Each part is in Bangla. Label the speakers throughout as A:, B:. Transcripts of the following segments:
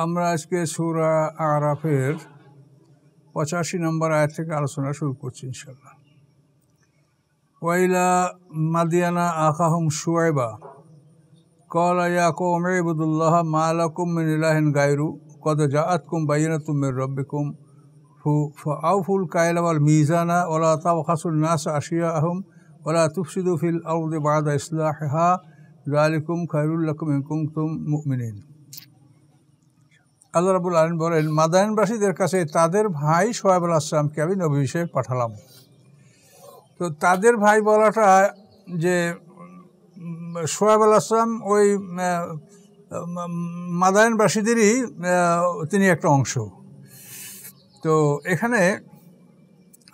A: আমরা আজকে সূরা আরাফের 85 নম্বর আয়াত থেকে আলোচনা শুরু করছি ইনশাআল্লাহ। ওয়াইলা মাদিয়ানা আখাহুম শুআয়বা ক্বালা ইয়া কওমি ইবুদুল্লাহ মা লাকুম মিন ইলাহিন গায়রু ক্বাদ জাআতকুম বায়িনাতুম মির রাব্বিকুম ফাআউফুল কায়লা ওয়াল মিজানা ওয়ালা তাবখাসুন নাস আশিয়াআহুম ওয়ালা তুফসিদু ফিল আরদি বা'দা ইসলাহিহা যালিকুম খায়রুল লাকুম ইন কুনতুম মুমিনিন। আল্লাহ রাব্বুল আলামিন বলেন, মাদায়েনবাসীদের কাছে তাদের ভাই শোয়েব আলাইহিস সালামকে আমি নবী হিসেবে পাঠালাম। তো তাদের ভাই বলাটা যে শোয়েব আলাইহিস সালাম ওই মাদায়েনবাসীদেরই তিনি একটা অংশ। তো এখানে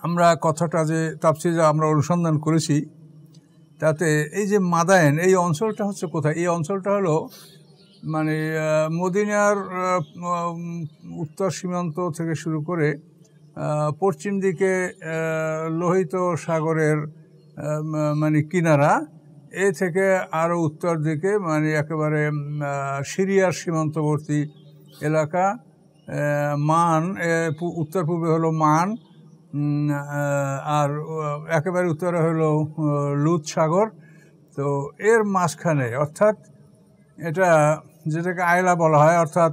A: আমরা কথাটা যে তাফসীরে আমরা অনুসন্ধান করেছি তাতে এই যে মাদায়েন এই অঞ্চলটা হচ্ছে কোথায়? এই অঞ্চলটা হলো মানে মদিনার উত্তর সীমান্ত থেকে শুরু করে পশ্চিম দিকে লোহিত সাগরের মানে কিনারা, এ থেকে আরও উত্তর দিকে মানে একেবারে সিরিয়ার সীমান্তবর্তী এলাকা, মান উত্তর পূর্বে হলো মান, আর একেবারে উত্তরে হলো লুত সাগর। তো এর মাঝখানে অর্থাৎ এটা যেটাকে আয়লা বলা হয়, অর্থাৎ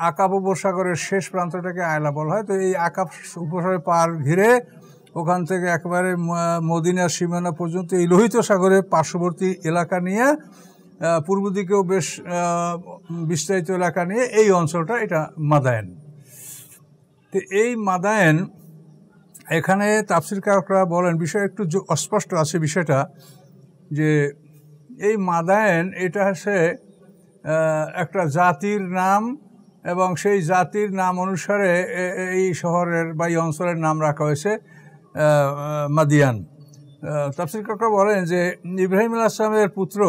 A: আকাব উপসাগরের শেষ প্রান্তটাকে আয়লা বলা হয়। তো এই আকাব উপসাগরের পার ঘিরে ওখান থেকে একেবারে মদিনার সীমানা পর্যন্ত এই লোহিত সাগরের পার্শ্ববর্তী এলাকা নিয়ে পূর্ব দিকেও বেশ বিস্তারিত এলাকা নিয়ে এই অঞ্চলটা এটা মাদায়েন। তো এই মাদায়েন এখানে তাফসীরকাররা বলেন বিষয় একটু অস্পষ্ট আছে বিষয়টা, যে এই মাদায়েন এটা হচ্ছে একটা জাতির নাম এবং সেই জাতির নাম অনুসারে এই শহরের বা এই অঞ্চলের নাম রাখা হয়েছে মাদিয়ান। তাফসীরকাররা বলেন যে ইব্রাহিম আলাইহিস সালামের পুত্র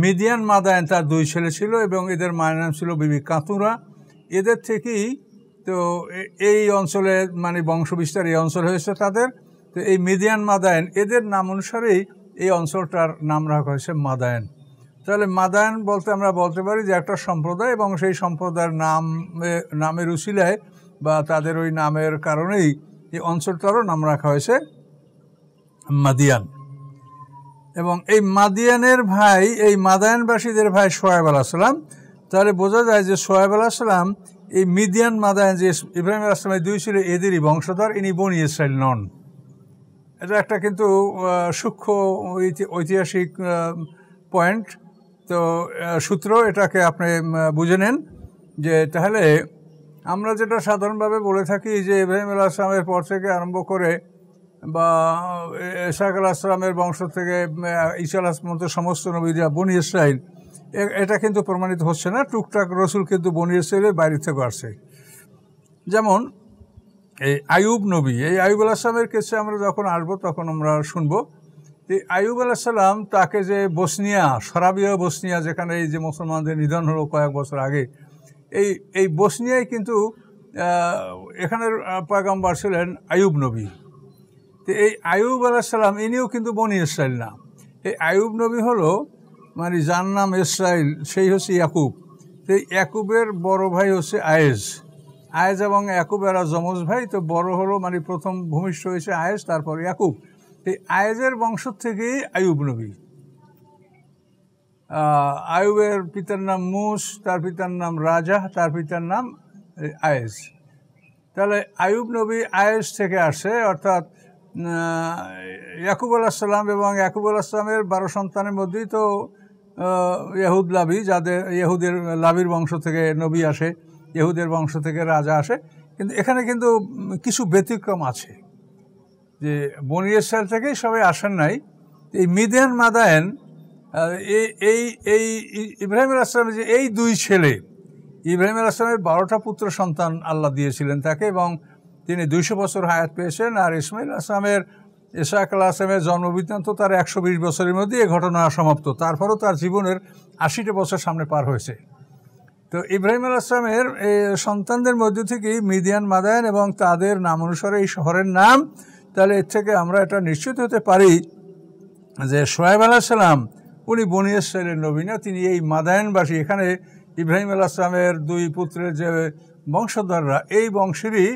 A: মিদিয়ান মাদায়েন তার 2 ছেলে ছিল এবং এদের মায়ের নাম ছিল বিবি কাতুরা। এদের থেকেই তো এই অঞ্চলে মানে বংশবিস্তার এই অঞ্চল হয়েছে তাদের। তো এই মিদিয়ান মাদায়েন এদের নাম অনুসারেই এই অঞ্চলটার নাম রাখা হয়েছে মাদায়েন। তাহলে মাদায়েন বলতে আমরা বলতে পারি যে একটা সম্প্রদায়, এবং সেই সম্প্রদায়ের নামের উসিলায় বা তাদের ওই নামের কারণেই এই অঞ্চলটারও নাম রাখা হয়েছে মাদিয়ান। এবং এই মাদিয়ানের ভাই, এই মাদায়েনবাসীদের ভাই শোয়েব আলাইহিস সালাম। তাহলে বোঝা যায় যে শোয়েব আলাইহিস সালাম এই মিদিয়ান মাদায়েন যে ইব্রাহিম আলাইহিস সালামের 2 ছিল এদেরই বংশধর, ইনি বনি ইসরাইল নন। এটা একটা কিন্তু সূক্ষ্ম ঐতিহাসিক পয়েন্ট। তো সূত্র এটাকে আপনি বুঝে নেন যে তাহলে আমরা যেটা সাধারণভাবে বলে থাকি যে ইব্রাহিম আলাইহিস সালামের পর থেকে আরম্ভ করে বা ইসহাক আলাইহিস সালামের বংশ থেকে ঈসা আলাইহিস সালাম সমস্ত নবীরা বনি ইসরাইল, এটা কিন্তু প্রমাণিত হচ্ছে না। টুকটাক রসুল কিন্তু বনি ইসরাইলের বাইরে থেকে আসছে। যেমন এই আইয়ুব নবী, এই আইয়ুব আলাইহিস সালামের কেসে আমরা যখন আসবো তখন আমরা শুনবো। এই আইয়ুব আলাইহিস সালাম তাকে যে বসনিয়া, সরাবিয়া বসনিয়া, যেখানে এই যে মুসলমানদের নিধন হলো কয়েক বছর আগে, এই বসনিয়ায় কিন্তু এখানের পয়গম্বর ছিলেন আইয়ুব নবী। তো এই আইয়ুব আলাইহিস সালাম ইনিও কিন্তু বনি ইসরাইল না। এই আইয়ুব নবী হলো মানে যার নাম ইসরাইল, সেই হচ্ছে ইয়াকুব। তো এই ইয়াকুবের বড় ভাই হচ্ছে আয়েজ। আয়েজ এবং ইয়াকুব এরা যমজ ভাই। তো বড় হলো মানে প্রথম ভূমিষ্ঠ হয়েছে আয়েজ, তারপর ইয়াকুব। এই আয়েজের বংশ থেকেই আইয়ুব নবী। আইয়ুবের পিতার নাম মুস, তার পিতার নাম রাজা, তার পিতার নাম আয়েজ। তাহলে আইয়ুব নবী আয়েজ থেকে আসে, অর্থাৎ ইয়াকুব আলাইহিস সালাম এবং ইয়াকুব আলাইহিস সালামের 12 সন্তানের মধ্যেই তো ইহুদ লাবি, যাদের ইহুদের লাবির বংশ থেকে নবী আসে, ইহুদের বংশ থেকে রাজা আসে। কিন্তু এখানে কিন্তু কিছু ব্যতিক্রম আছে, যে বনি ইসরাইল থেকেই সবাই আসেন নাই। এই মিদিয়ান মাদায়েন এই ইব্রাহিম আলাইহিস সালামের যে এই 2 ছেলে, ইব্রাহিম আলাইহিস সালামের 12টা পুত্র সন্তান আল্লাহ দিয়েছিলেন তাকে, এবং তিনি 200 বছর হায়াত পেয়েছেন। আর ইসমাইল আলাইহিস সালামের, ইসহাক আলাইহিস সালামের জন্মবৃত্তান্ত তার 120 বছরের মধ্যে এই ঘটনা সমাপ্ত। তারপরও তার জীবনের 80টা বছর সামনে পার হয়েছে। তো ইব্রাহিম আলাইহিস সালামের সন্তানদের মধ্যে থেকেই মিদিয়ান মাদায়েন এবং তাদের নাম অনুসারে এই শহরের নাম। তাহলে এর থেকে আমরা এটা নিশ্চিত হতে পারি যে শোয়েব আলাইহিস সালাম উনি বনি ইসরাইলের নবী না, তিনি এই মাদায়েনবাসী। এখানে ইব্রাহিম আলাইহিস সালামের 2 পুত্রের যে বংশধররা, এই বংশেরই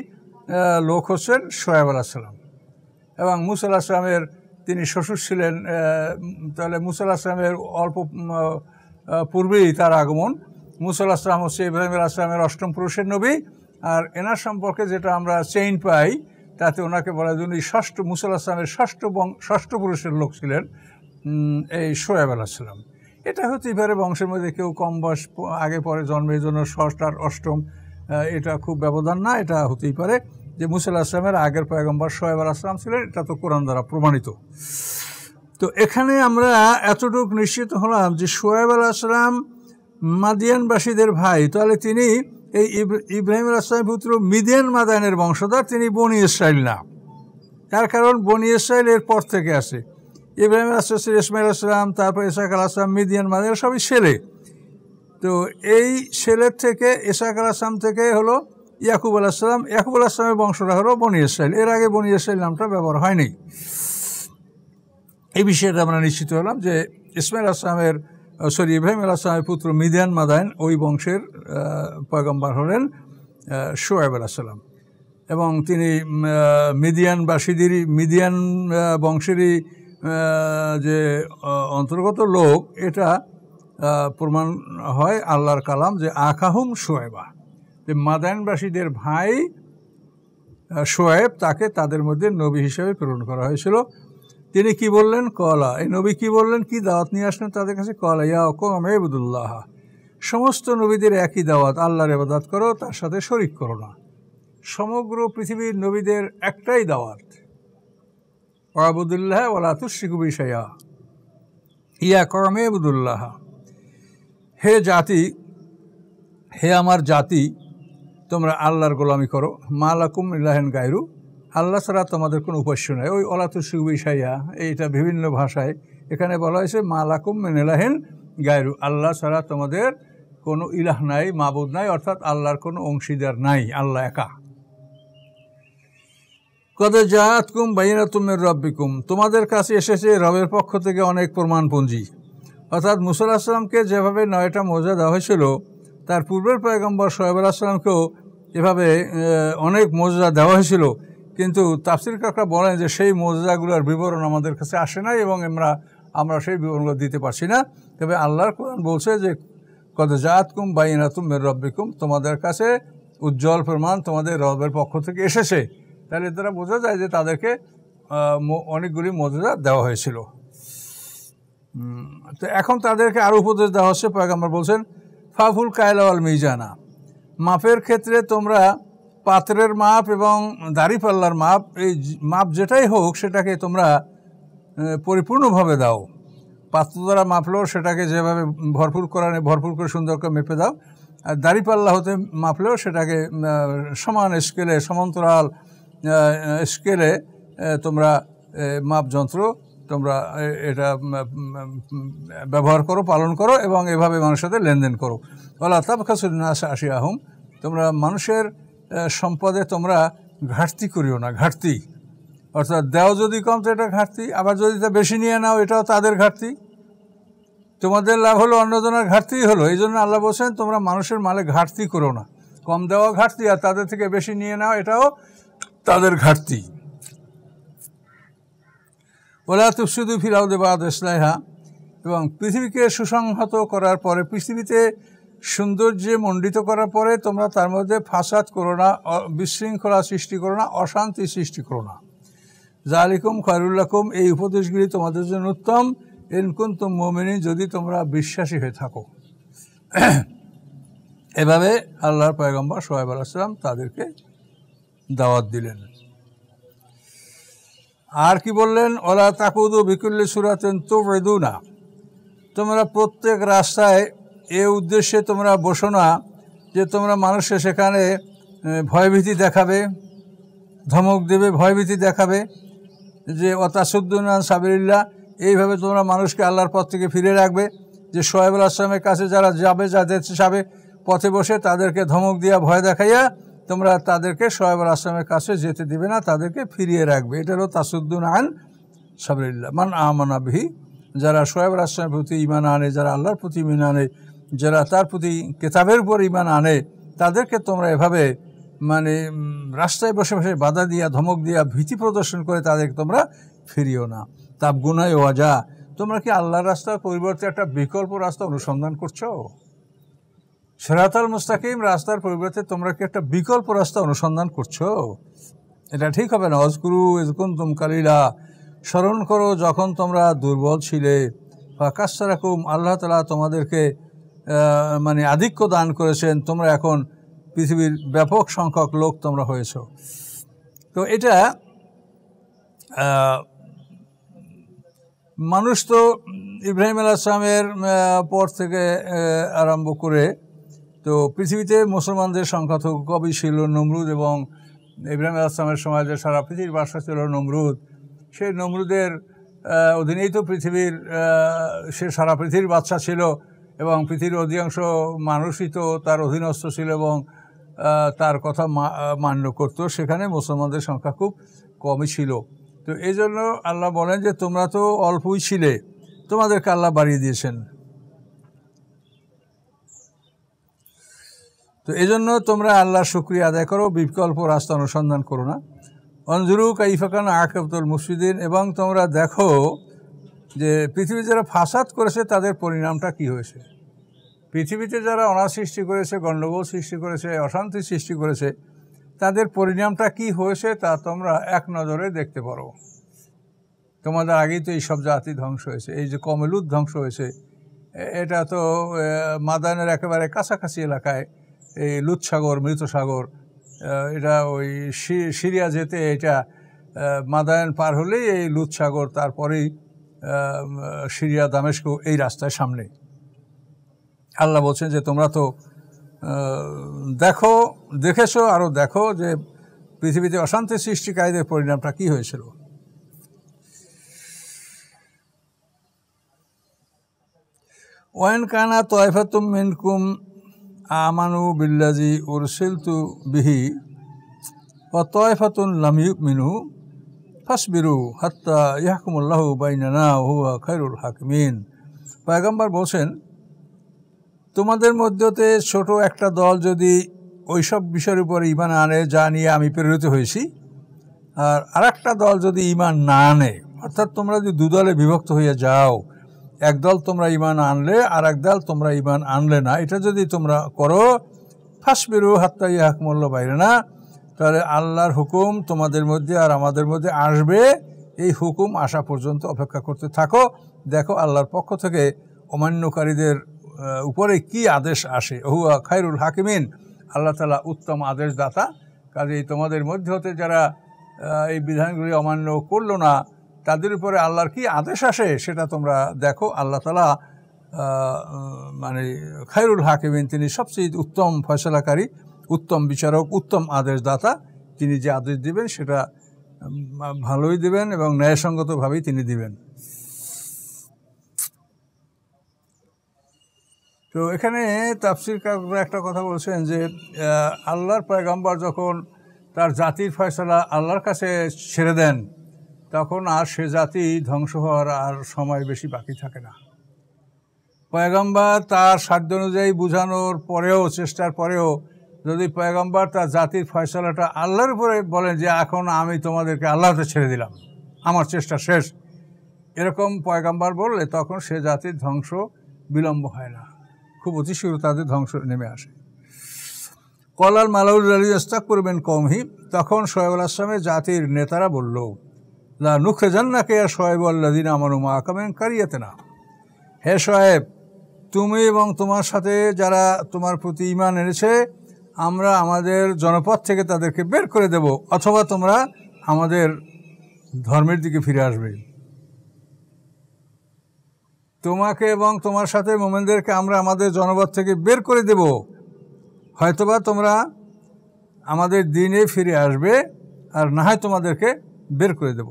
A: লোক হচ্ছেন শোয়েব আলাইহিস সালাম। এবং মুসা আলাইহিস সালামের তিনি শ্বশুর ছিলেন, তাহলে মুসা আলাইহিস সালামের অল্প পূর্বেই তার আগমন। মুসা আলাইহিস সালাম হচ্ছে ইব্রাহিম আলাইহিস সালামের 8ম পুরুষের নবী। আর এনার সম্পর্কে যেটা আমরা চেইন পাই, তাতে ওনাকে বলা যায় উনি মুসা আলাইহিস সালামের ষষ্ঠ পুরুষের লোক ছিলেন এই শোয়েব আলাইহিস সালাম। এটা হতেই পারে বংশের মধ্যে কেউ কম বয়স আগে পরে জন্মের জন্য 6 আর 8ম, এটা খুব ব্যবধান না। এটা হতেই পারে যে মুসা আলাইহিস সালামের আগের পয়গম্বর শোয়েব আলাইহিস সালাম ছিলেন, এটা তো কোরআন দ্বারা প্রমাণিত। তো এখানে আমরা এতটুকু নিশ্চিত হলাম যে শোয়েব আলাইহিস সালাম মাদিয়ানবাসীদের ভাই, তাহলে তিনি এই ইব্রাহিম আলাইহিস সালামের পুত্র মিদিয়ান মাদায়ানের বংশধর, তিনি বনি ইসরাইল না। তার কারণ বনি ইসরাইল এর পর থেকে আসে। ইব্রাহিম আলাইহিস সালাম, ইসমাইল আলাইহিস সালাম, তারপর ইসহাক আলাইহিস সালাম, মিদিয়ান মাদায়ান সবই ছেলে। তো এই ছেলের থেকে ইসহাক আলাইহিস সালাম থেকে হলো ইয়াকুব আলাইহিস সালাম। ইয়াকুব আলাইহিস সালামের বংশটা হলো বনি ইসরাইল। এর আগে বনি ইসরাইল নামটা ব্যবহার হয়নি। এই বিষয়টা আমরা নিশ্চিত হলাম যে ইসমাইল আলাইহিস সালামের ইব্রাহিম আলাইহিস সালামের পুত্র মিদিয়ান মাদায়ান ওই বংশের পয়গম্বর হলেন শোয়েব আলাইহিস সালাম। এবং তিনি মিদিয়ান বংশেরই যে অন্তর্গত লোক, এটা প্রমাণ হয় আল্লাহর কালাম যে আখাহুম শোয়েবা, যে মাদায়ানবাসীদের ভাই শোয়েব, তাকে তাদের মধ্যে নবী হিসেবে প্রেরণ করা হয়েছিল। তিনি কি বললেন? কলা, এই নবী কি বললেন, কি দাওয়াত নিয়ে আসলেন তাদের কাছে? কলা ইয়া কওম ইবুদুল্লাহ, সমস্ত নবীদের একই দাওয়াত, আল্লাহর ইবাদত করো, তার সাথে শরীক করো না। সমগ্র পৃথিবীর নবীদের একটাই দাওয়াত, ওয়াবুদুল্লাহ ওয়ালা তুশরিকু বিহি শাইআ, ইয়া কওম ইবুদুল্লাহ। হে জাতি, হে আমার জাতি, তোমরা আল্লাহর গোলামি করো। মা লাকুম মিন ইলাহিন গায়রু, আল্লাহ ছাড়া তোমাদের কোনো উপাস্য নেই। ওই ওয়ালা তুশরিকু বিহি শাইআ, এইটা বিভিন্ন ভাষায় এখানে বলা হয়েছে মা লাকুম মিন ইলাহিন গায়রু, আল্লাহ ছাড়া তোমাদের কোনো ইলাহ নাই, মাবুদ নাই, অর্থাৎ আল্লাহর কোনো অংশীদার নাই, আল্লাহ একা। কদ জাআতকুম বাইয়িনাতুম মির রাব্বিকুম, তোমাদের কাছে এসেছে রবের পক্ষ থেকে অনেক প্রমাণপুঞ্জি। অর্থাৎ মুসা আলাইহিস সালামকে যেভাবে 9টা মুজিজা দেওয়া হয়েছিল, তার পূর্বের পয়গম্বর শোয়েব আলাইহিস সালামকেও এভাবে অনেক মুজিজা দেওয়া হয়েছিল। কিন্তু তাফসীরকাররা বলেন যে সেই মুজিজাগুলোর বিবরণ আমাদের কাছে আসে নাই এবং আমরা সেই বিবরণগুলো দিতে পারছি না। তবে আল্লাহর কোরআন বলছে যে কদ জাআতকুম বাইয়িনাতুম মির রাব্বিকুম, তোমাদের কাছে উজ্জ্বল প্রমাণ তোমাদের রবের পক্ষ থেকে এসেছে। তাহলে তারা বোঝা যায় যে তাদেরকে অনেকগুলি মুজিজা দেওয়া হয়েছিল। তো এখন তাদেরকে আরও উপদেশ দেওয়া হচ্ছে। পয়গম্বর বলছেন ফাফুল কায়লা ওয়াল মিজানা, মাপের ক্ষেত্রে তোমরা পাত্রের মাপ এবং দাড়িপাল্লার মাপ, এই মাপ যেটাই হোক সেটাকে তোমরা পরিপূর্ণভাবে দাও। পাত্র দ্বারা মাপলেও সেটাকে যেভাবে ভরপুর করে সুন্দর করে মেপে দাও। আর দাড়িপাল্লা হতে মাপলেও সেটাকে সমান স্কেলে, সমান্তরাল স্কেলে তোমরা মাপযন্ত্র তোমরা এটা ব্যবহার করো, পালন করো এবং এভাবে মানুষের সাথে লেনদেন করো। ওয়ালা তাবখাসুন নাস আশিয়াহুম, তোমরা মানুষের সম্পদে তোমরা ঘাটতি করিও না। ঘাটতি অর্থাৎ দেও যদি কম তো এটা ঘাটতি, আবার যদি তা বেশি নিয়ে নাও এটাও তাদের ঘাটতি। তোমাদের লাভ হলো অন্যজনের ঘাটতি হলো। এই জন্য আল্লাহ বলছেন তোমরা মানুষের মালে ঘাটতি করো না। কম দেওয়া ঘাটতি, আর তাদের থেকে বেশি নিয়ে নাও এটাও তাদের ঘাটতি। ওয়ালা তুফসিদু ফিল আরদি বা'দা ইসলাহিহা, এবং পৃথিবীকে সুসংহত করার পরে, পৃথিবীতে সৌন্দর্যে মণ্ডিত করার পরে তোমরা তার মধ্যে ফাসাদ করো না, বিশৃঙ্খলা সৃষ্টি করো না, অশান্তি সৃষ্টি করো না। যালিকুম খায়রুল লাকুম, এই উপদেশগুলি তোমাদের জন্য উত্তম। ইন কুনতুম মুমিনিন, যদি তোমরা বিশ্বাসী হয়ে থাকো। এভাবে আল্লাহর পয়গম্বর শোয়েব আলাইহিস সালাম তাদেরকে দাওয়াত দিলেন। আর কি বললেন? ওয়ালা তাকুদু বিকুল্লি সূরাতিন তুবঈদুনা, তোমরা প্রত্যেক রাস্তায় এ উদ্দেশ্যে তোমরা বসো না যে তোমরা মানুষকে সেখানে ভয়ভীতি দেখাবে, ধমক দেবে, ভয়ভীতি দেখাবে, যে ওয়াতাসুদ্দুনা আন সাবিলিল্লাহ, এইভাবে তোমরা মানুষকে আল্লাহর পথ থেকে ফিরে রাখবে। যে শোয়েব আলাইহিস সালামের কাছে যারা যাবে পথে বসে তাদেরকে ধমক দিয়া, ভয় দেখাইয়া তোমরা তাদেরকে শোয়েব আলাইহিস সালামের কাছে যেতে দিবে না, তাদেরকে ফিরিয়ে রাখবে। এটা হলো তাসুদ্দুনা আন সাবিলিল্লাহ। মান আমানা বিহি, যারা শোয়েব আলাইহিস সালামের প্রতি ঈমান আনে, যারা আল্লাহর প্রতি ঈমান আনে, যারা তার প্রতি কিতাবের উপর ঈমান আনে তাদেরকে তোমরা এভাবে মানে রাস্তায় বসে বসে বাধা দিয়া ধমক দিয়া ভীতি প্রদর্শন করে তাদেরকে তোমরা ফিরিও না। তাবগুনায় ওয়াজা, তোমরা কি আল্লাহর রাস্তার পরিবর্তে একটা বিকল্প রাস্তা অনুসন্ধান করছো? সিরাতাল মুস্তাকিম রাস্তার পরিবর্তে তোমরা কি একটা বিকল্প রাস্তা অনুসন্ধান করছো? এটা ঠিক হবে না। অজকুরু ইয কুনতুম কালিলা, স্মরণ করো যখন তোমরা দুর্বল ছিলে। ফাকাসসারাকুম, আল্লাহ তাআলা তোমাদেরকে মানে আধিক্য দান করেছেন, তোমরা এখন পৃথিবীর ব্যাপক সংখ্যক লোক তোমরা হয়েছ। তো এটা মানুষ তো ইব্রাহিম আলাইহিস সালামের পর থেকে আরম্ভ করে তো পৃথিবীতে মুসলমানদের সংখ্যা তো কবই ছিল নমরুদ, এবং ইব্রাহিম আলাইহিস সালামের সময় যে সারা পৃথিবীর বাদশা ছিল নমরুদ, সেই নমরুদের অধীনেই তো পৃথিবীর সে সারা পৃথিবীর বাদশা ছিল, এবং পৃথিবীর অধিকাংশ মানুষই তো তার অধীনস্থ ছিল এবং তার কথা মান্য করত। সেখানে মুসলমানদের সংখ্যা খুব কমই ছিল। তো এই জন্য আল্লাহ বলেন যে তোমরা তো অল্পই ছিলে, তোমাদেরকে আল্লাহ বাড়িয়ে দিয়েছেন। তো এই জন্য তোমরা আল্লাহর শুকরিয়া আদায় করো, বিকল্প রাস্তা অনুসন্ধান করো না। অনজুরু কাইফা কানা আকিবাতুল মুফসিদিন, এবং তোমরা দেখো যে পৃথিবী যারা ফাসাদ করেছে তাদের পরিণামটা কি হয়েছে। পৃথিবীতে যারা অনার সৃষ্টি করেছে, গণ্ডগোল সৃষ্টি করেছে, অশান্তি সৃষ্টি করেছে, তাদের পরিণামটা কি হয়েছে তা তোমরা এক নজরে দেখতে পারো। তোমাদের আগেই তো এইসব জাতি ধ্বংস হয়েছে। এই যে কমেলুদ ধ্বংস হয়েছে, এটা তো মাদানের একেবারে কাছাকাছি এলাকায়, এই লুৎ সাগর, মৃত সাগর, এটা ওই সিরিয়া যেতে এটা মাদায়ন পার হলেই এই লুৎ সাগর, তারপরেই সিরিয়া দামেস্ক, এই রাস্তায় সামনে। আল্লাহ বলছেন যে তোমরা তো দেখেছো, আরও দেখো যে পৃথিবীতে অশান্তি সৃষ্টিকারীদের পরিণামটা কী হয়েছিল। ওয়াইন কানা তায়ফাতুম মিনকুম আমানু বিল্লাজি উরসিলতু বিহি ওয়া তায়ফাতুন লাম ইউমিনু ফাসবিরু হাত্তা ইয়াহকুমুল্লাহু বাইনানা ওয়া হুয়া খায়রুল হাকিমিন। পয়গম্বর বলছেন, তোমাদের মধ্যতে ছোট একটা দল যদি ওইসব বিষয়ের উপর ঈমান আনে যা নিয়ে আমি প্রেরিত হয়েছি, আর আরেকটা দল যদি ঈমান না আনে, অর্থাৎ তোমরা যদি দুদলে বিভক্ত হয়ে যাও, এক দল তোমরা ঈমান আনলে আর এক দল তোমরা ঈমান আনলে না, এটা যদি তোমরা করো, ফাসবিরু হাত্তা ইয়াহকুমুল্লাহু বাইনানা, তাহলে আল্লাহর হুকুম তোমাদের মধ্যে আর আমাদের মধ্যে আসবে। এই হুকুম আসা পর্যন্ত অপেক্ষা করতে থাকো, দেখো আল্লাহর পক্ষ থেকে অমান্যকারীদের উপরে কি আদেশ আসে। হুয়া খায়রুল হাকিমিন, আল্লাহ তাআলা উত্তম আদেশদাতা। কাজেই তোমাদের মধ্যে হতে যারা এই বিধানগুলি অমান্য করলো না, তাদের উপরে আল্লাহর কি আদেশ আসে সেটা তোমরা দেখো। আল্লাহ তাআলা মানে খায়রুল হাকিমিন, তিনি সবচেয়ে উত্তম ফয়সালাকারী, উত্তম বিচারক, উত্তম আদেশদাতা। তিনি যে আদেশ দিবেন সেটা ভালোই দিবেন এবং ন্যায়সঙ্গতভাবেই তিনি দিবেন। তো এখানে তাফসীরকাররা একটা কথা বলছেন যে আল্লাহর পয়গম্বর যখন তার জাতির ফয়সালা আল্লাহর কাছে ছেড়ে দেন, তখন আর সে জাতি ধ্বংস হওয়ার আর সময় বেশি বাকি থাকে না। পয়গম্বর তার সাধ্য অনুযায়ী বোঝানোর পরেও, চেষ্টার পরেও, যদি পয়গম্বর তার জাতির ফয়সালাটা আল্লাহর উপরে বলেন যে এখন আমি তোমাদেরকে আল্লাহতে ছেড়ে দিলাম, আমার চেষ্টা শেষ, এরকম পয়গম্বর বললে তখন সে জাতির ধ্বংস বিলম্ব হয় না, খুব অতিশীঘ্র তাদের ধ্বংস নেমে আসে। কলাল মালাউল আলী ইস্তাক করবেন কমহি, তখন শোয়েব আলাইহিস সালামের জাতির নেতারা বলল, লা নুখরিজান্নাকা ইয়া শোয়েব আল্লাযিনা আমানু মাআকা মিন কারিয়াতিনা, হে শোয়েব, তুমি এবং তোমার সাথে যারা তোমার প্রতি ঈমান এনেছে, আমরা আমাদের জনপদ থেকে তাদেরকে বের করে দেব, অথবা তোমরা আমাদের ধর্মের দিকে ফিরে আসবে। তোমাকে এবং তোমার সাথে মুমিনদেরকে আমরা আমাদের জনপদ থেকে বের করে দেব, হয়তোবা তোমরা আমাদের দিনে ফিরে আসবে, আর না হয় তোমাদেরকে বের করে দেব।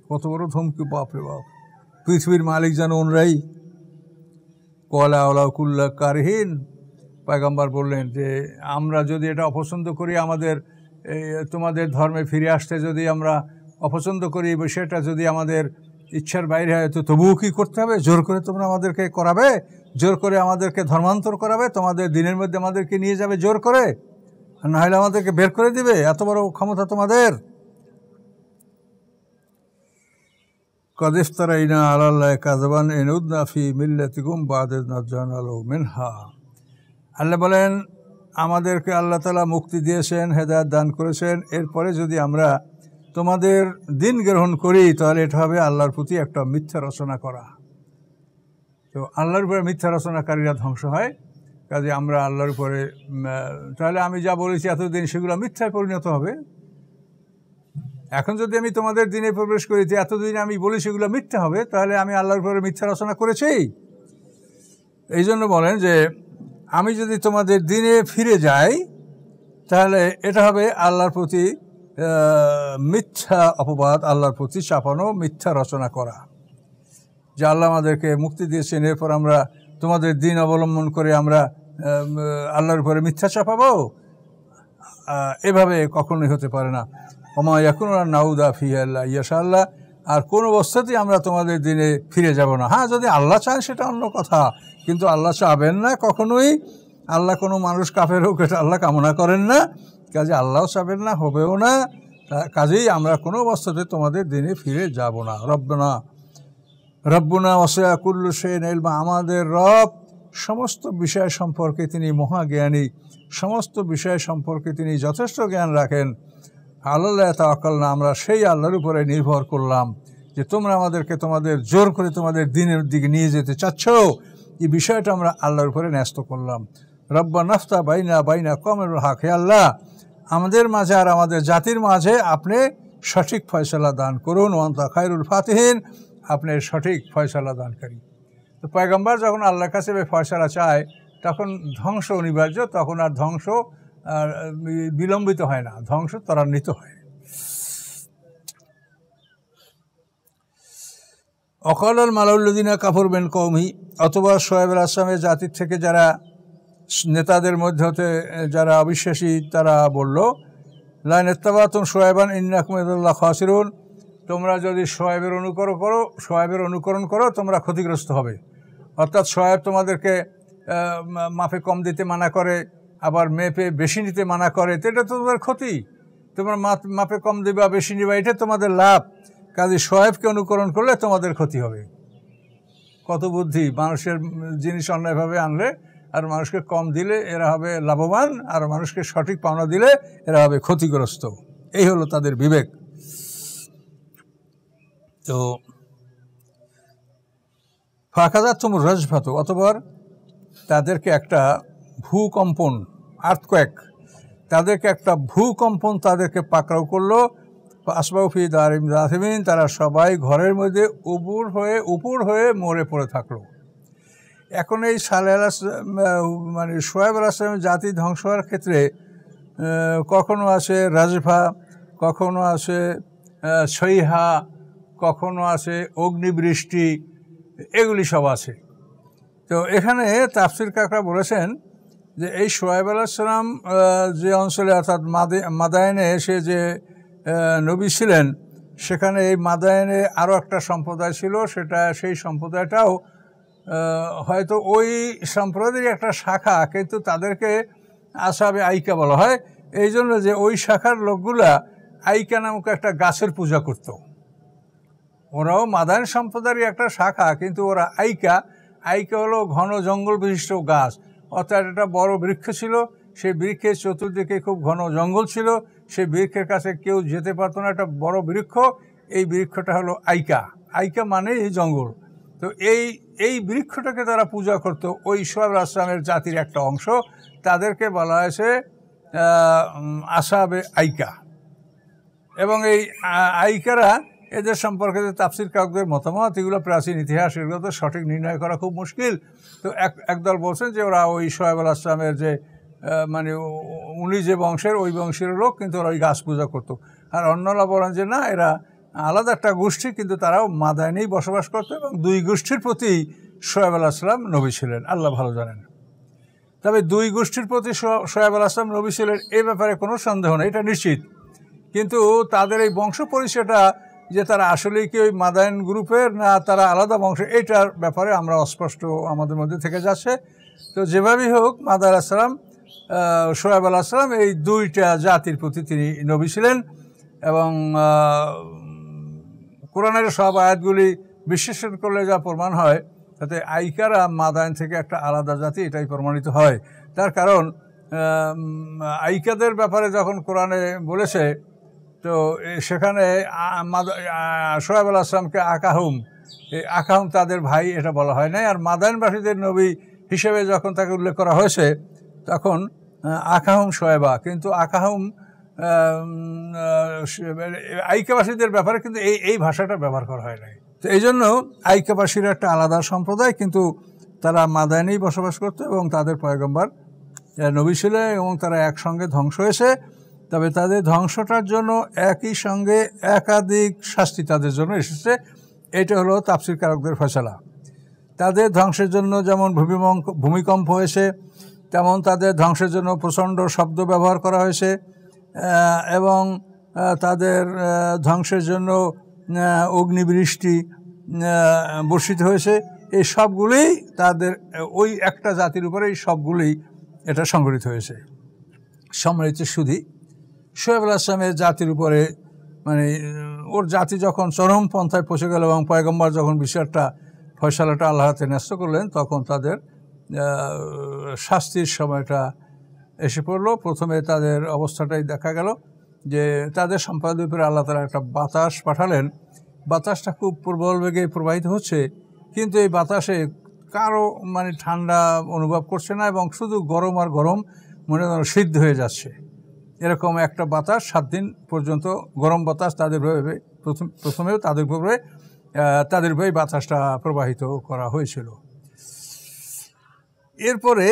A: কত বড় ধমকি! বাপরে বাপ! পৃথিবীর মালিক যেন ওনরাই। কলা ওলা কুল্লা কারহীন, পয়গম্বর বললেন যে আমরা যদি এটা অপছন্দ করি, আমাদের তোমাদের ধর্মে ফিরে আসতে যদি আমরা অপছন্দ করি, বিষয়টা যদি আমাদের ইচ্ছার বাইরে হয়, তো তবুও কী করতে হবে? জোর করে তোমরা আমাদেরকে করাবে জোর করে আমাদেরকে ধর্মান্তর করাবে, তোমাদের দিনের মধ্যে আমাদেরকে নিয়ে যাবে জোর করে, না হলে আমাদেরকে বের করে দিবে, এত বড় ক্ষমতা তোমাদের। قد افترينا على الله كذبا إن عدنا في ملتكم بعد إذ نجانا منها। আল্লাহ বলেন, আমাদেরকে আল্লাহ তাআলা মুক্তি দিয়েছেন, হেদায়েত দান করেছেন, এরপরে যদি আমরা তোমাদের দিন গ্রহণ করি তাহলে এটা হবে আল্লাহর প্রতি একটা মিথ্যা রচনা করা। তো আল্লাহর উপরে মিথ্যা রচনাকারীরা ধ্বংস হয়। কাজে আমরা আল্লাহর উপরে, তাহলে আমি যা বলেছি এতদিন সেগুলো মিথ্যায় পরিণত হবে। এখন যদি আমি তোমাদের দিনে প্রবেশ করি, এতদিন আমি বলি সেগুলো মিথ্যা হবে, তাহলে আমি আল্লাহর উপরে মিথ্যা রচনা করেছি। এই জন্য বলেন যে আমি যদি তোমাদের দিনে ফিরে যাই তাহলে এটা হবে আল্লাহর প্রতি মিথ্যা অপবাদ, আল্লাহর প্রতি চাপানো, মিথ্যা রচনা করা। যে আল্লাহ আমাদেরকে মুক্তি দিয়েছেন, এরপর আমরা তোমাদের দিন অবলম্বন করে আমরা আল্লাহর উপরে মিথ্যা চাপাবো, এভাবে কখনোই হতে পারে না। ওমা ইয়াকুনা নাউদা ফিহা ইল্লা ইয়াশাআল্লাহ, আর কোনো অবস্থাতেই আমরা তোমাদের দিনে ফিরে যাব না। হ্যাঁ, যদি আল্লাহ চান সেটা অন্য কথা, কিন্তু আল্লাহ চাবেন না কখনোই। আল্লাহ কোনো মানুষ কাফের হোক এটা আল্লাহ কামনা করেন না, কাজে আল্লাহও চাবেন না, হবেও না। কাজেই আমরা কোনো অবস্থাতে তোমাদের দিনে ফিরে যাব না। রব্বুনা ওয়াসিআ কুল্লু শাইইন ইলমা, আমাদের রব সমস্ত বিষয় সম্পর্কে তিনি মহাজ্ঞানী, সমস্ত বিষয় সম্পর্কে তিনি যথেষ্ট জ্ঞান রাখেন। আল্লাহ তাওয়াক্কালনা, আমরা সেই আল্লাহর উপরে নির্ভর করলাম যে তোমরা আমাদেরকে তোমাদের জোর করে তোমাদের দিনের দিকে নিয়ে যেতে চাচ্ছ, এই বিষয়টা আমরা আল্লাহর উপরে ন্যস্ত করলাম। রব্বানা ইফতাহ বাইনা কওমিল হক, হে আল্লাহ আমাদের মাঝে আর আমাদের জাতির মাঝে আপনি সঠিক ফয়সালা দান করুন। ওয়া আনতা খায়রুল ফাতিহিন, আপনি সঠিক ফয়সালা দানকারী। তো পয়গম্বর যখন আল্লাহর কাছে ফয়সালা চায় তখন ধ্বংস অনিবার্য, তখন আর ধ্বংস আর বিলম্বিত হয় না, ধ্বংস ত্বরান্বিত হয়। অকালাল মালাউল্লাযিনা কাফারু মিন কওমি, অথবা শোয়েব আলাইহিস সালামের জাতির থেকে যারা নেতাদের মধ্যে হতে যারা অবিশ্বাসী তারা বলল, লা ইত্তাবাতুম শোয়েবান ইন্নাকুম ইযাল্লা খাসিরুন, তোমরা যদি শোয়েবের অনুকরণ করো তোমরা ক্ষতিগ্রস্ত হবে। অর্থাৎ শোয়েব তোমাদেরকে মাপে কম দিতে মানা করে, আবার মেপে বেশি নিতে মানা করে, তো এটা তো তোমাদের ক্ষতি। তোমরা মাপে কম দিবা বেশি নিবা, এটা তোমাদের লাভ। কাজে শোয়েবকে অনুকরণ করলে তোমাদের ক্ষতি হবে। কত বুদ্ধি! মানুষের জিনিস অন্যায়ভাবে আনলে আর মানুষকে কম দিলে এরা হবে লাভবান, আর মানুষকে সঠিক পাওনা দিলে এরা হবে ক্ষতিগ্রস্ত। এই হলো তাদের বিবেক। তো ফাখাযাতুহুম রাজফাতু, অতঃপর তাদেরকে একটা ভূকম্পন, আর্থকোয়েক, তাদেরকে একটা ভূকম্পন তাদেরকে পাকড়াও করলো। আসবাহু ফি দারিহিম জাথিমিন, তারা সবাই ঘরের মধ্যে উপুড় হয়ে মরে পড়ে থাকলো। এখন এই মানে শোয়েব আলাইহিস সালামের জাতি ধ্বংস হওয়ার ক্ষেত্রে কখনো আসে রাজফা, কখনো আসে সৈহা, কখনো আসে অগ্নিবৃষ্টি, এগুলি সব আছে। তো এখানে তাফসীর কাকরা বলেছেন যে এই শোয়েব আলাইহিস সালাম যে অঞ্চলে, অর্থাৎ মাদায়েনে এসে যে নবী ছিলেন, সেখানে এই মাদায়েনে আরও একটা সম্প্রদায় ছিল, সেই সম্প্রদায়টাও হয়তো ওই সম্প্রদায়ের একটা শাখা, কিন্তু তাদেরকে আসহাবে আইকা বলা হয় এই জন্য যে ওই শাখার লোকগুলা আইকা নামক একটা গাছের পূজা করত। ওরাও মাদায়েন সম্প্রদায়ের একটা শাখা, কিন্তু ওরা আইকা হলো ঘন জঙ্গল বিশিষ্ট গাছ। অর্থাৎ একটা বড় বৃক্ষ ছিল, সেই বৃক্ষের চতুর্দিকে খুব ঘন জঙ্গল ছিল, সেই বৃক্ষের কাছে কেউ যেতে পারতো না, একটা বড় বৃক্ষ। এই বৃক্ষটা হলো আইকা মানে এই জঙ্গল। তো এই বৃক্ষটাকে তারা পূজা করত, ওই শোয়েব আলাইহিস সালামের জাতির একটা অংশ, তাদেরকে বলা হয়েছে আসহাবে আইকা। এবং এই আইকারা, এদের সম্পর্কে যে তাফসীর কারকদের মতামত, এগুলো প্রাচীন ইতিহাস, এগুলো তো সঠিক নির্ণয় করা খুব মুশকিল। তো একদল বলছেন যে ওরা ওই শোয়েব আলাইহিস সালামের যে মানে উনি যে বংশের, ওই বংশের লোক, কিন্তু ওরা ওই গাছ পূজা করতো। আর অন্যরা বলেন যে না, এরা আলাদা একটা গোষ্ঠী, কিন্তু তারাও মাদায়েনেই বসবাস করতো, এবং দুই গোষ্ঠীর প্রতি শোয়েব আলাইহিস সালাম নবী ছিলেন, আল্লাহ ভালো জানেন। তবে দুই গোষ্ঠীর প্রতি শোয়েব আলাইহিস সালাম নবী ছিলেন এই ব্যাপারে কোনো সন্দেহ নেই, এটা নিশ্চিত। কিন্তু তাদের এই বংশ পরিচয়টা যে তারা আসলেই কি ওই মাদায়েন গ্রুপের না তারা আলাদা বংশ, এইটার ব্যাপারে আমরা অস্পষ্ট আমাদের মধ্যে থেকে যাচ্ছে। তো যেভাবেই হোক মাদা আলাইহিস সালাম, শোয়েব আলাইহিস সালাম এই দুইটা জাতির প্রতি তিনি নবী ছিলেন। এবং কোরআনের সব আয়াতগুলি বিশ্লেষণ করলে যা প্রমাণ হয় তাতে আইকারা মাদায়েন থেকে একটা আলাদা জাতি, এটাই প্রমাণিত হয়। তার কারণ আইকাদের ব্যাপারে যখন কোরআনে বলেছে, তো সেখানে শোয়েব আলাইহিস সালামকে আকাহুম, এই আকাহুম তাদের ভাই এটা বলা হয় নাই। আর মাদায়েনবাসীদের নবী হিসেবে যখন তাকে উল্লেখ করা হয়েছে তখন আকাহুম শোয়েবা, কিন্তু আকাহুম আইকাবাসীদের ব্যাপারে কিন্তু এই ভাষাটা ব্যবহার করা হয় নাই। তো এই জন্য আইকাবাসীরা একটা আলাদা সম্প্রদায়, কিন্তু তারা মাদায়েনেই বসবাস করতো এবং তাদের পয়গম্বর নবী ছিলেন এবং তারা একসঙ্গে ধ্বংস হয়েছে। তবে তাদের ধ্বংসটার জন্য একই সঙ্গে একাধিক শাস্তি তাদের জন্য এসেছে। এটা হলো তাফসীরকারকদের ফয়সালা। তাদের ধ্বংসের জন্য যেমন ভূমিকম্প হয়েছে, তেমন তাদের ধ্বংসের জন্য প্রচণ্ড শব্দ ব্যবহার করা হয়েছে, এবং তাদের ধ্বংসের জন্য অগ্নিবৃষ্টি বর্ষিত হয়েছে। এই সবগুলোই তাদের ওই একটা জাতির উপরে এই সবগুলোই এটা সংঘটিত হয়েছে। সম্মানিত সুধী, শোয়েব আলাইহিস সালামের জাতির উপরে মানে ওর জাতি যখন চরম পন্থায় পৌঁছে গেল এবং পয়গম্বর যখন বিষয়টা ফয়সালাটা আল্লাহ হাতে ন্যস্ত করলেন, তখন তাদের শাস্তির সময়টা এসে পড়লো। প্রথমে তাদের অবস্থাটাই দেখা গেল যে তাদের সম্প্রদায়ের উপরে আল্লাহ তাআলা একটা বাতাস পাঠালেন। বাতাসটা খুব প্রবল বেগে প্রবাহিত হচ্ছে, কিন্তু এই বাতাসে কারো মানে ঠান্ডা অনুভব করছে না এবং শুধু গরম আর গরম, মনে যেন সিদ্ধ হয়ে যাচ্ছে। এরকম একটা বাতাস 7 দিন পর্যন্ত গরম বাতাস তাদের প্রথমেও তাদের উপরে বাতাসটা প্রবাহিত করা হয়েছিল। এরপরে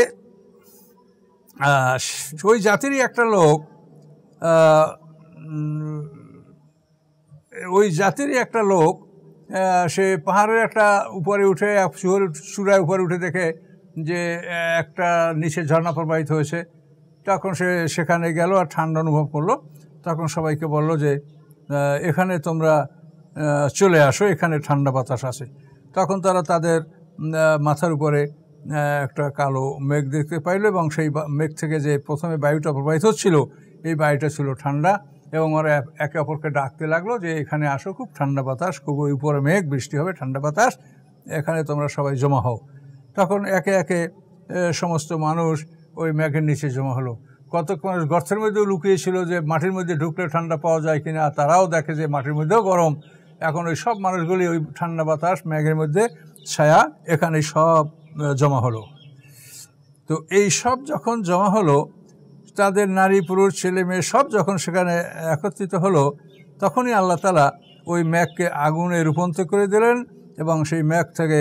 A: ওই জাতিরই একটা লোক সে পাহাড়ের একটা উপরে উঠে চূড়ায় উপরে উঠে দেখে যে একটা নিচে ঝর্ণা প্রবাহিত হয়েছে। তখন সে সেখানে গেল আর ঠান্ডা অনুভব করলো। তখন সবাইকে বলল যে এখানে তোমরা চলে আসো, এখানে ঠান্ডা বাতাস আছে। তখন তারা তাদের মাথার উপরে একটা কালো মেঘ দেখতে পাইল এবং সেই মেঘ থেকে যে প্রথমে বায়ুটা প্রবাহিত হচ্ছিল, এই বায়ুটা ছিল ঠান্ডা এবং ওরা একে অপরকে ডাকতে লাগলো যে এখানে আসো, খুব ঠান্ডা বাতাস, খুব উপরে মেঘ, বৃষ্টি হবে, ঠান্ডা বাতাস, এখানে তোমরা সবাই জমা হও। তখন একে একে সমস্ত মানুষ ওই মেঘের নিচে জমা হলো। কতক মানুষ গর্তের মধ্যেও লুকিয়েছিল যে মাটির মধ্যে ঢুকলে ঠান্ডা পাওয়া যায় কিনা, তারাও দেখে যে মাটির মধ্যেও গরম। এখন ওই সব মানুষগুলি ওই ঠান্ডা বাতাস মেঘের মধ্যে ছায়া, এখানে সব জমা হলো। তো এই সব যখন জমা হলো, তাদের নারী পুরুষ ছেলে মেয়ে সব যখন সেখানে একত্রিত হলো, তখনই আল্লাহ তাআলা ওই মেঘকে আগুনে রূপান্তর করে দিলেন এবং সেই মেঘ থেকে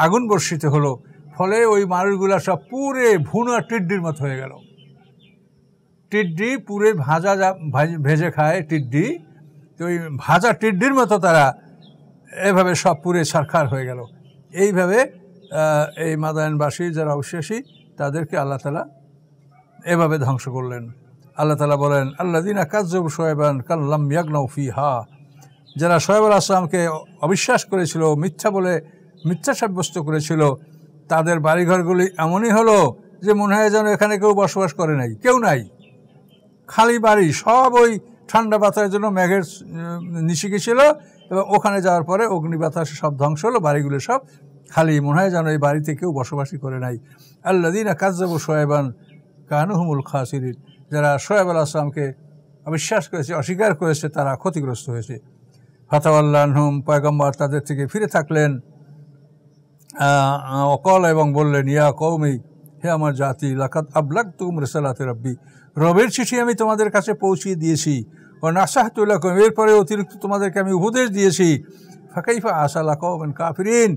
A: আগুন বর্ষিত হলো। ফলে ওই মানুষগুলা সব পুরে ভুনা টিড্ডির মতো হয়ে গেল। টিড্ডি পুরে ভেজে খায় টিড্ডি, তো ওই ভাজা টিড্ডির মতো তারা এভাবে সব পুরে ছারখার হয়ে গেল। এইভাবে এই মাদায়েনবাসী যারা অবিশ্বাসী তাদেরকে আল্লাহ তাআলা এভাবে ধ্বংস করলেন। আল্লাহ তাআলা বলেন, আল্লাযীনা কাযযাবু শুআয়বান কাল্লাম ইয়াগনাউ ফিহা, যারা শুআয়ব আলাইহিস সালামকে অবিশ্বাস করেছিল, মিথ্যা সাব্যস্ত করেছিল, তাদের বাড়িঘরগুলি এমনই হলো যে মনে হয় যেন এখানে কেউ বসবাস করে নাই, কেউ নাই, খালি বাড়ি। সব ওই ঠান্ডা বাতাসের জন্য মেঘের নিচে গেছিল এবং ওখানে যাওয়ার পরে অগ্নি বাতাসে সব ধ্বংস হলো, বাড়িগুলো সব খালি, মনে হয় যেন এই বাড়িতে কেউ বসবাসই করে নাই। আল্লাযীনা কাযযাবু শুআয়বান কানু হুমুল খাসিরিন, যারা শুআয়ব আলাইহিস সালামকে অবিশ্বাস করেছে, অস্বীকার করেছে, তারা ক্ষতিগ্রস্ত হয়েছে। ফাতাওয়াল্লা আনহুম, পয়গম্বর তাদের থেকে ফিরে থাকলেন। অকল, এবং বললেন, ইয়া কওমি, হে আমার জাতি, লাকাদ আবলাগতুম রিসালাতি রাব্বি, রবের চিঠি আমি তোমাদের কাছে পৌঁছিয়ে দিয়েছি। ও নাসাহতু লাকুম, এরপরে অতিরিক্ত তোমাদেরকে আমি উপদেশ দিয়েছি। ফাকাইফা আসা আলা কওমিন কাফিরিন,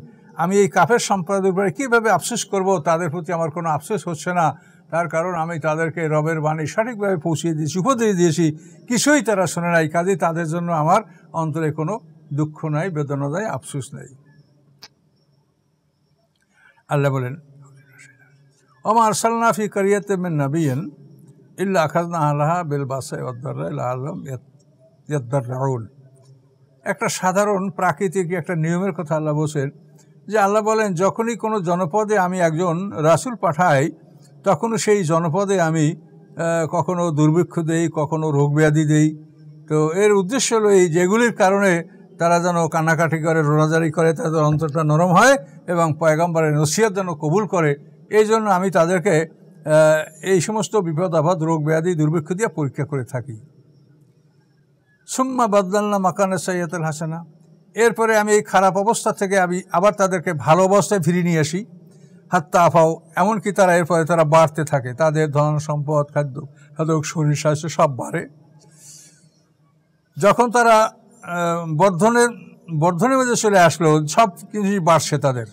A: আমি এই কাফের সম্প্রদায়ের উপরে কীভাবে আফসোস করব? তাদের প্রতি আমার কোনো আফসোস হচ্ছে না, তার কারণ আমি তাদেরকে রবের বাণী সঠিকভাবে পৌঁছিয়ে দিয়েছি, উপদেশ দিয়েছি, কিছুই তারা শোনে নাই। কাজে তাদের জন্য আমার অন্তরে কোনো দুঃখ নাই, বেদনা নাই, আফসোস নাই। আল্লাহ বলেন, ওমা আরসালনা ফি কারিয়াতিন মিন নাবিয়্যিন ইল্লা আখাযনা আহলাহা বিল বাসাই ওয়াদ দাররাই লাআল্লাহুম ইয়াদদাররুন, একটা সাধারণ প্রাকৃতিক একটা নিয়মের কথা আল্লাহ বলছেন, যে আল্লাহ বলেন যখনই কোনো জনপদে আমি একজন রাসূল পাঠাই তখনও সেই জনপদে আমি কখনো দুর্ভিক্ষ দেই, কখনো রোগ ব্যাধি দেই। তো এর উদ্দেশ্য হলো এই, যেগুলির কারণে তারা যেন কান্নাকাটি করে, রোনাজারি করে, তাদের অন্তরটা নরম হয় এবং পয়গম্বরের নসিহত যেন কবুল করে। এই জন্য আমি তাদেরকে এই সমস্ত বিপদ আপদ, রোগ ব্যাধি, দুর্ভিক্ষ দিয়ে পরীক্ষা করে থাকি। সুম্মা বাদদালনা মাকানা সাইয়াতুল হাসানা, এরপরে আমি এই খারাপ অবস্থা থেকে আমি আবার তাদেরকে ভালো অবস্থায় ফিরিয়ে নিয়ে আসি। হাত্তা আফাও, এমনকি তারা এরপরে তারা বাড়তে থাকে, তাদের ধন সম্পদ, খাদ্য, শরীর স্বাস্থ্য সব বাড়ে। যখন তারা বর্ধনের মধ্যে চলে আসলো, সব কিছুই বাড়ছে, তাদের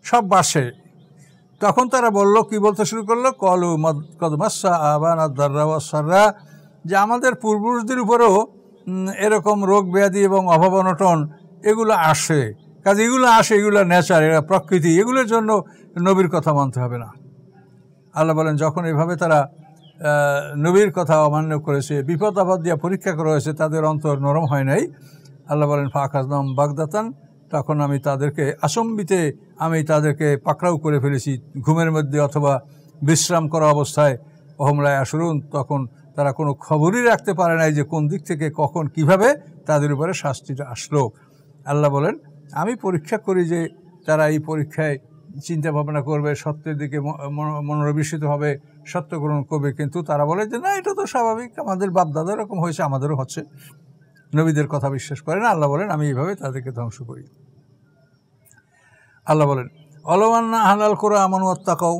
A: সব বাড়ছে, তখন তারা বললো, কি বলতে শুরু করলো, কলু কদমাসা আবান আদাররা, যে আমাদের পূর্বপুরুষদের উপরেও এরকম রোগ ব্যাধি এবং অভাব অনটন এগুলো আসে, কাজে এগুলো আসে, এগুলো নেচার, এরা প্রকৃতি, এগুলোর জন্য নবীর কথা মানতে হবে না। আল্লাহ বলেন যখন এভাবে তারা নবীর কথা অমান্য করেছে, বিপদ আপদ দিয়ে পরীক্ষা করা হয়েছে, তাদের অন্তর নরম হয় নাই। আল্লাহ বলেন ফাখাজনাম বাগদাতান, তখন আমি তাদেরকে আচম্বিতে আমি তাদেরকে পাকড়াও করে ফেলেছি, ঘুমের মধ্যে অথবা বিশ্রাম করা অবস্থায়। অহমরায় আসরুন, তখন তারা কোনো খবরই রাখতে পারে নাই যে কোন দিক থেকে কখন কিভাবে তাদের উপরে শাস্তিটা আসলো। আল্লাহ বলেন আমি পরীক্ষা করি যে তারা এই পরীক্ষায় চিন্তা ভাবনা করবে, সত্যের দিকে মনোনিবেশিত হবে, সত্য গ্রহণ করবে, কিন্তু তারা বলে যে না, এটা তো স্বাভাবিক, আমাদের বাপদাদা এরকম হয়েছে, আমাদেরও হচ্ছে, নবীদের কথা বিশ্বাস করে না। আল্লাহ বলেন আমি এইভাবে তাদেরকে ধ্বংস করি। আল্লাহ বলেন অলওয়ান্না হালাল করা আমানুয়াত্তাকাও,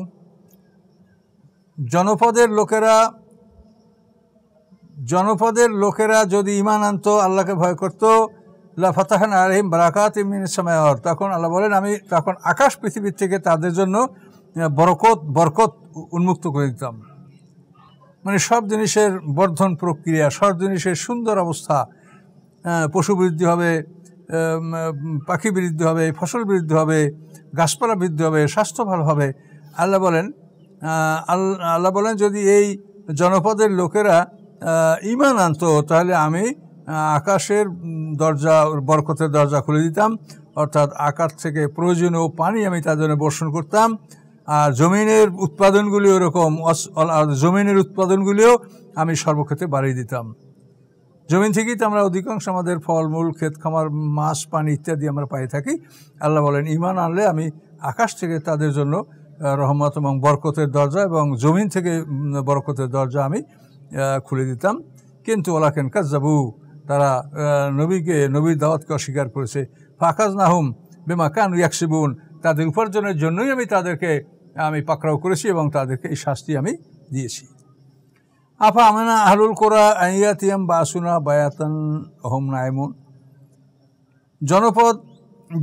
A: জনপদের লোকেরা যদি ঈমান আনতো, আল্লাহকে ভয় করতো, লা ফাতাহনা আলাইহিম বারাকাতিম মিনাস সামাই, তখন আল্লাহ বলেন আমি তখন আকাশ পৃথিবীর থেকে তাদের জন্য বরকত উন্মুক্ত করে দিতাম। মানে সব জিনিসের বর্ধন প্রক্রিয়া, সব জিনিসের সুন্দর অবস্থা, পশু বৃদ্ধি হবে, পাখি বৃদ্ধি হবে, ফসল বৃদ্ধি হবে, গাছপালা বৃদ্ধি হবে, স্বাস্থ্য ভালো হবে। আল্লাহ বলেন যদি এই জনপদের লোকেরা ঈমান আনতো, তাহলে আমি আকাশের দরজা, বরকতের দরজা খুলে দিতাম, অর্থাৎ আকাশ থেকে প্রয়োজনীয় পানি আমি তাদের জন্য বর্ষণ করতাম। আর জমিনের উৎপাদনগুলিও এরকম, জমিনের উৎপাদনগুলিও আমি সর্বক্ষেত্রে বাড়িয়ে দিতাম। জমিন থেকেই তো আমরা অধিকাংশ আমাদের ফলমূল, ক্ষেত খামার, মাছ, পানি ইত্যাদি আমরা পাই থাকি। আল্লাহ বলেন ঈমান আনলে আমি আকাশ থেকে তাদের জন্য রহমত এবং বরকতের দরজা এবং জমিন থেকে বরকতের দরজা আমি খুলে দিতাম। কিন্তু ওয়ালাকিন কাজ্জাবু, তারা নবীর দাওয়াতকে অস্বীকার করেছে। ফাখাজনাহুম বিমা কানু ইয়াকসিবুন, তাদের উপার্জনের জন্যই আমি তাদেরকে পাকড়াও করেছি এবং তাদেরকে এই শাস্তি আমি দিয়েছি। আফা আমিনা আহলুল কোরা আইয়াতিয়াম বাসুনা বায়াতান ওহুম নাইমুন,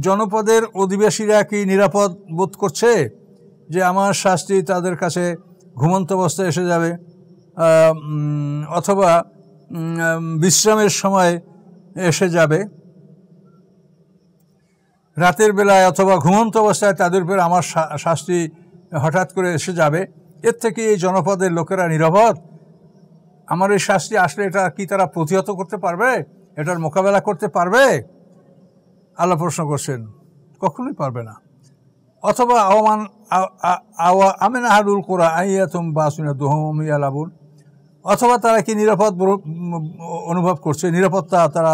A: জনপদের অধিবাসীরা কি নিরাপদ বোধ করছে যে আমার শাস্তি তাদের কাছে ঘুমন্ত অবস্থায় এসে যাবে, অথবা বিশ্রামের সময় এসে যাবে, রাতের বেলায় অথবা ঘুমন্ত অবস্থায় তাদের উপর আমার শাস্তি হঠাৎ করে এসে যাবে? এর থেকে এই জনপদের লোকেরা নিরাপদ? আমার এই শাস্তি আসলে এটা কি তারা প্রতিহত করতে পারবে, এটার মোকাবেলা করতে পারবে? আল্লাহ প্রশ্ন করছেন, কখনোই পারবে না। অথবা আমিনা আহলুল কোরা আইয়াতুম বাসুনা দুহুম ইয়ালাবুন, অথবা তারা কি নিরাপদ অনুভব করছে, নিরাপত্তা তারা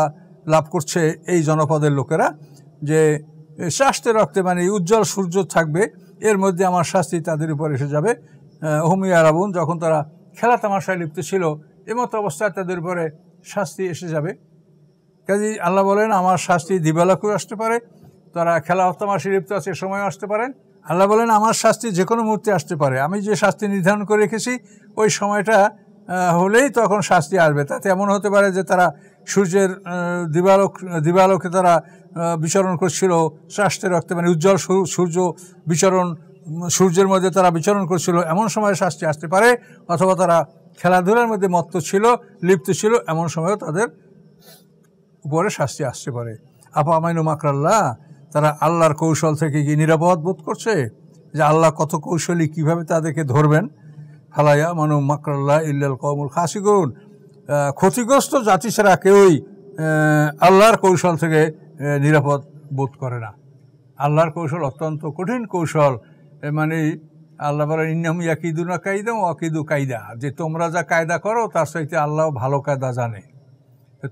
A: লাভ করছে এই জনপদের লোকেরা, যে শাস্তে রক্তে মানে উজ্জ্বল সূর্য থাকবে, এর মধ্যে আমার শাস্তি তাদের উপর এসে যাবে। হুম ইয়ালাবুন, যখন তারা খেলা তামাশায় লিপ্ত ছিল, এমতো অবস্থায় তাদের উপরে শাস্তি এসে যাবে। কাজেই আল্লাহ বলেন আমার শাস্তি দিবালোকেও আসতে পারে, তারা খেলা তামাশায় লিপ্ত আছে সময় আসতে পারে। আল্লাহ বলেন আমার শাস্তি যে কোনো মুহূর্তে আসতে পারে, আমি যে শাস্তি নির্ধারণ করে রেখেছি ওই সময়টা হলেই তখন শাস্তি আসবে। তাতে এমন হতে পারে যে তারা সূর্যের দিবালোকে তারা বিচরণ করছিল, শাস্তে রক্তে মানে উজ্জ্বল সূর্যের মধ্যে তারা বিচরণ করছিল, এমন সময় শাস্তি আসতে পারে। অথবা তারা খেলাধুলার মধ্যে মত্ত ছিল, লিপ্ত ছিল, এমন সময়ও তাদের উপরে শাস্তি আসতে পারে। আপা আমাইনু মাকরাল্লাহ, তারা আল্লাহর কৌশল থেকে কি নিরাপদ বোধ করছে, যে আল্লাহ কত কৌশলী, কিভাবে তাদেরকে ধরবেন? ফালাইয়া মানু মাকরাল্লাহ ইল্লাল কওমুল খাসিকুন, ক্ষতিগ্রস্ত জাতি ছাড়া কেউই আল্লাহর কৌশল থেকে নিরাপদ বোধ করে না। আল্লাহর কৌশল অত্যন্ত কঠিন কৌশল। মানে আল্লাহ বলেন ইন্নাহুম ইয়াকিদুনা কায়দা ওয়া আকিদু কায়দা, যে তোমরা যা কায়দা করো তার চাইতে আল্লাহ ভালো কায়দা জানে।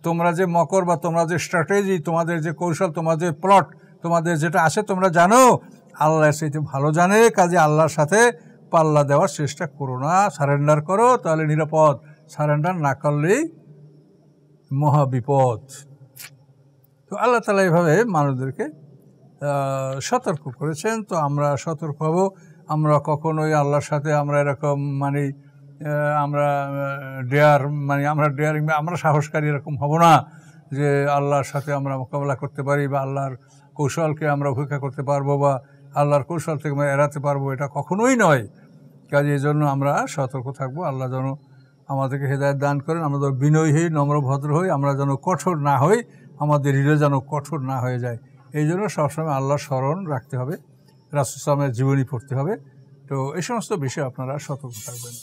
A: তোমরা যে মকর বা তোমরা যে স্ট্র্যাটেজি, তোমাদের যে কৌশল, তোমাদের যে প্লট, তোমাদের যেটা আছে তোমরা জানো, আল্লাহর চাইতে ভালো জানে। কাজে আল্লাহর সাথে পাল্লা দেওয়ার চেষ্টা করো না, সারেন্ডার করো, তাহলে নিরাপদ। সারেন্ডার না করলেই মহা বিপদ। তো আল্লাহ তাআলা এইভাবে মানুষদেরকে সতর্ক করেছেন। তো আমরা সতর্ক হব। আমরা কখনোই আল্লাহর সাথে আমরা এরকম মানে আমরা ডেয়ারিং আমরা সাহসকারী এরকম হব না যে আল্লাহর সাথে আমরা মোকাবেলা করতে পারি বা আল্লাহর কৌশলকে আমরা উপেক্ষা করতে পারবো বা আল্লাহর কৌশল থেকে আমরা এড়াতে পারবো, এটা কখনোই নয়। কাজে এই জন্য আমরা সতর্ক থাকবো। আল্লাহ যেন আমাদেরকে হেদায়েত দান করেন। আমরা যেন বিনয়ী হই, নম্রভদ্র হই, আমরা যেন কঠোর না হই, আমাদের হৃদয় যেন কঠোর না হয়ে যায়। এই জন্য সবসময় আল্লাহর স্মরণ রাখতে হবে, রাসূল সাল্লাল্লাহু আলাইহি ওয়াসাল্লামের জীবনী পড়তে হবে। তো এই সমস্ত বিষয়ে আপনারা সতর্ক থাকবেন।